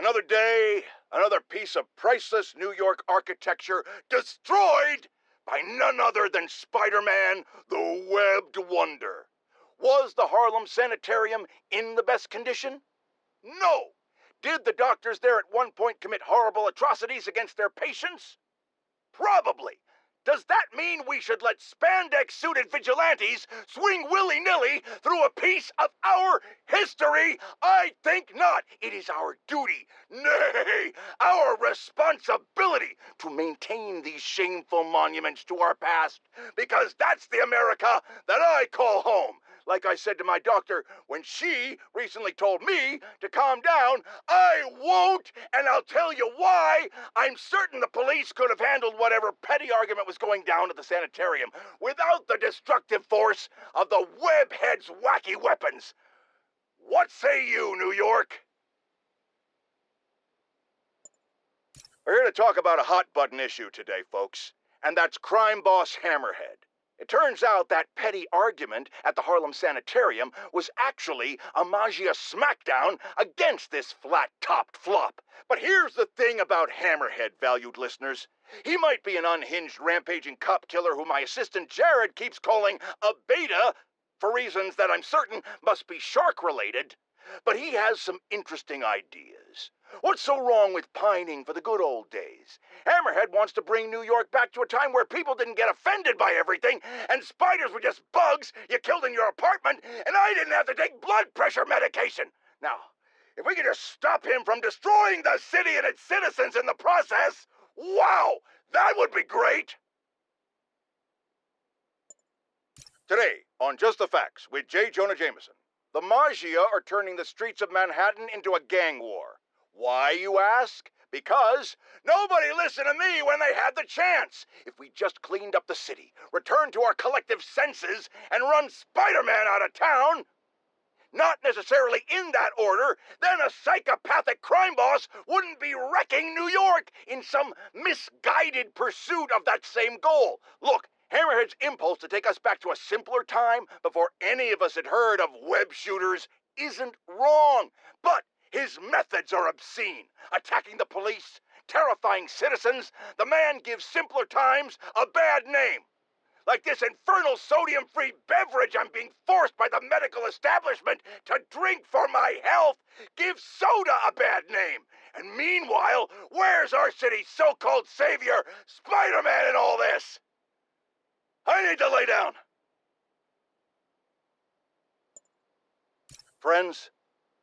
Another day, another piece of priceless New York architecture destroyed by none other than Spider-Man, the Webbed Wonder. Was the Harlem Sanitarium in the best condition? No. Did the doctors there at one point commit horrible atrocities against their patients? Probably. Does that mean we should let spandex-suited vigilantes swing willy-nilly through a piece of our history? I think not. It is our duty, nay, our responsibility to maintain these shameful monuments to our past, because that's the America that I call home. Like I said to my doctor when she recently told me to calm down, I won't, and I'll tell you why. I'm certain the police could have handled whatever petty argument was going down at the sanitarium without the destructive force of the Webhead's wacky weapons. What say you, New York? We're here to talk about a hot-button issue today, folks, and that's crime boss Hammerhead. It turns out that petty argument at the Harlem Sanitarium was actually a Magia smackdown against this flat-topped flop. But here's the thing about Hammerhead, valued listeners. He might be an unhinged, rampaging cop killer who my assistant Jared keeps calling a beta, for reasons that I'm certain must be shark-related. But he has some interesting ideas. What's so wrong with pining for the good old days? Hammerhead wants to bring New York back to a time where people didn't get offended by everything, and spiders were just bugs you killed in your apartment, and I didn't have to take blood pressure medication. Now, if we could just stop him from destroying the city and its citizens in the process, wow, that would be great! Today, on Just the Facts with Jonah Jameson, the Magia are turning the streets of Manhattan into a gang war. Why, you ask? Because nobody listened to me when they had the chance. If we just cleaned up the city, returned to our collective senses, and run Spider-Man out of town, not necessarily in that order, then a psychopathic crime boss wouldn't be wrecking New York in some misguided pursuit of that same goal. Look, Hammerhead's impulse to take us back to a simpler time before any of us had heard of web shooters isn't wrong, but his methods are obscene. Attacking the police, terrifying citizens, the man gives simpler times a bad name. Like this infernal sodium-free beverage I'm being forced by the medical establishment to drink for my health gives soda a bad name. And meanwhile, where's our city's so-called savior, Spider-Man, in all this? I need to lay down. Friends,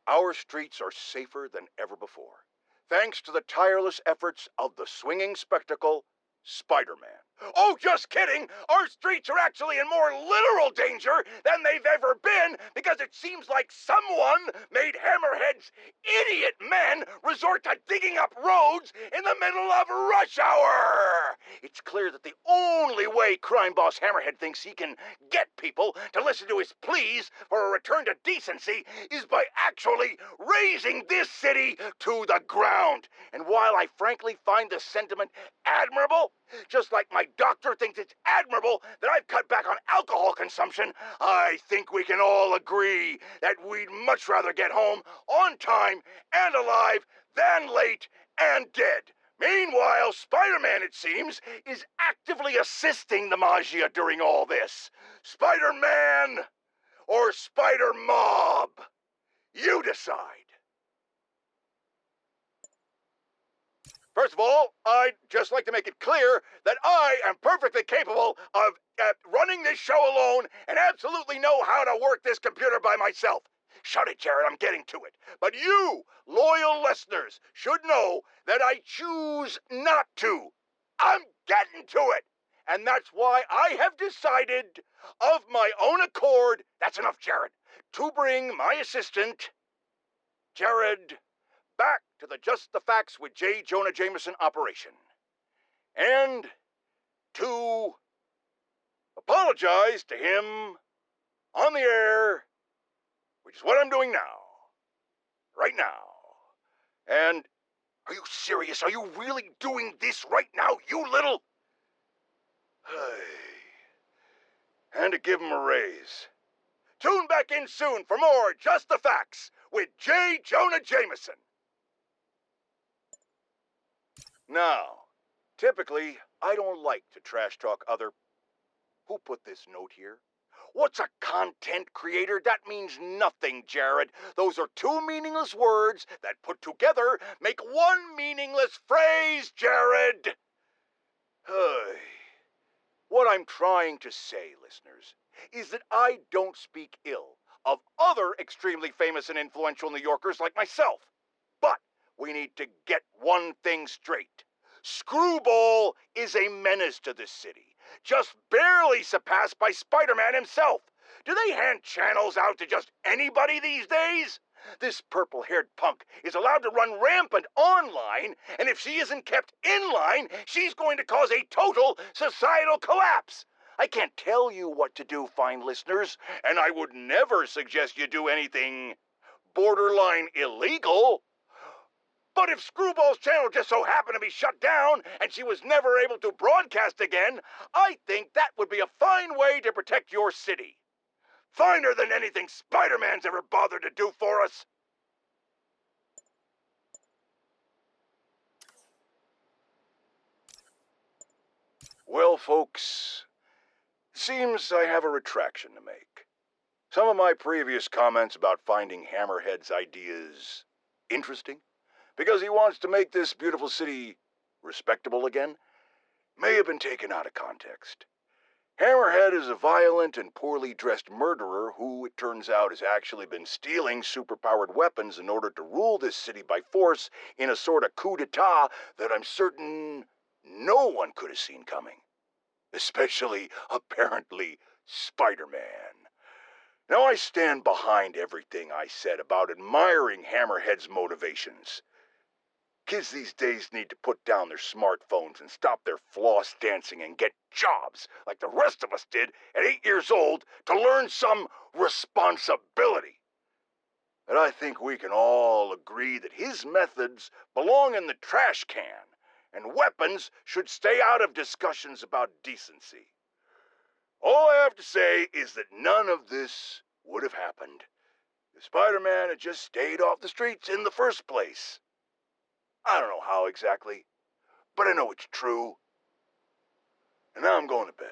our streets are safer than ever before, thanks to the tireless efforts of the swinging spectacle, Spider-Man. Oh, just kidding! Our streets are actually in more literal danger than they've ever been, because it seems like someone made Hammerhead's idiot men resort to digging up roads in the middle of rush hour! It's clear that the only way crime boss Hammerhead thinks he can get people to listen to his pleas for a return to decency is by actually razing this city to the ground. And while I frankly find the sentiment admirable, just like my doctor thinks it's admirable that I've cut back on alcohol consumption, I think we can all agree that we'd much rather get home on time and alive than late and dead. Meanwhile, Spider-Man, it seems, is actively assisting the Magia during all this. Spider-Man or Spider-Mob? You decide. First of all, I'd just like to make it clear that I am perfectly capable of running this show alone and absolutely know how to work this computer by myself. Shut it, Jared, I'm getting to it. But you, loyal listeners, should know that I choose not to. I'm getting to it. And that's why I have decided, of my own accord, that's enough, Jared, to bring my assistant, Jared, back to the Just the Facts with Jonah Jameson operation. And to apologize to him on the air, which is what I'm doing now. Right now. And are you serious? Are you really doing this right now, you little... And to give him a raise. Tune back in soon for more Just the Facts with Jonah Jameson. Now, typically, I don't like to trash talk other... Who put this note here? What's a content creator? That means nothing, Jared. Those are two meaningless words that put together make one meaningless phrase, Jared. What I'm trying to say, listeners, is that I don't speak ill of other extremely famous and influential New Yorkers like myself. But we need to get one thing straight. Screwball is a menace to this city, just barely surpassed by Spider-Man himself. Do they hand channels out to just anybody these days? This purple-haired punk is allowed to run rampant online, and if she isn't kept in line, she's going to cause a total societal collapse. I can't tell you what to do, fine listeners, and I would never suggest you do anything borderline illegal. But if Screwball's channel just so happened to be shut down and she was never able to broadcast again, I think that would be a fine way to protect your city. Finer than anything Spider-Man's ever bothered to do for us. Well, folks, seems I have a retraction to make. Some of my previous comments about finding Hammerhead's ideas interesting, because he wants to make this beautiful city respectable again, may have been taken out of context. Hammerhead is a violent and poorly dressed murderer who, it turns out, has actually been stealing superpowered weapons in order to rule this city by force in a sort of coup d'etat that I'm certain no one could have seen coming. Especially, apparently, Spider-Man. Now, I stand behind everything I said about admiring Hammerhead's motivations. Kids these days need to put down their smartphones and stop their floss dancing and get jobs like the rest of us did at 8 years old to learn some responsibility. And I think we can all agree that his methods belong in the trash can, and weapons should stay out of discussions about decency. All I have to say is that none of this would have happened if Spider-Man had just stayed off the streets in the first place. I don't know how exactly, but I know it's true. And now I'm going to bed.